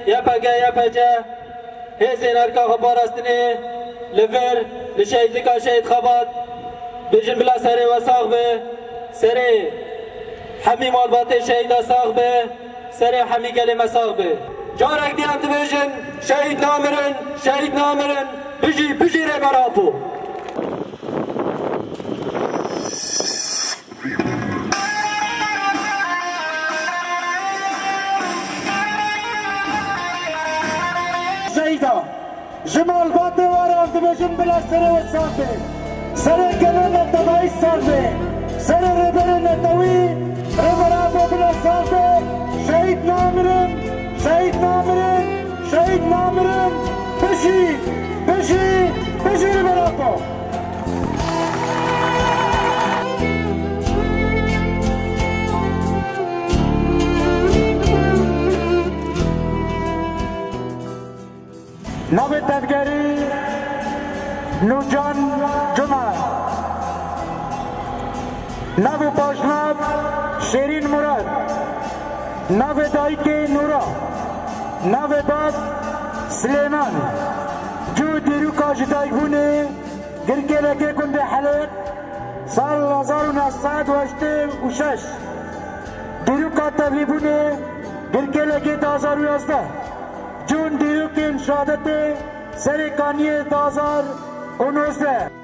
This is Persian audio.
یپجه هزین ارکا خبارستنی لفر لشهید لکا شهید خبات بجن بلا سری وساق به سری حمی مالباتی شهید ساق به سری حمی گلی مساق به جارک دیام بجن شهید نامرن بجی ره براپو شهيدا جمال باطي وارا دمجن بلا سر وساطي سر كلام التبعي الصافي سر ربرن التوي ربرابو بلا صافي شهيد نامرن بجي ربرابو نوی تدگری نوجان جمعه نوی پاشناب شیرین مراد نوی دایکی نورا نوی باب سلیمان جو دیرو کاجدای بونه گرگه لگه کنده حلق سال 1986 دیرو کاتبی بونه گرگه لگه 2011 جون دیروکین شهادت سرکانی 2019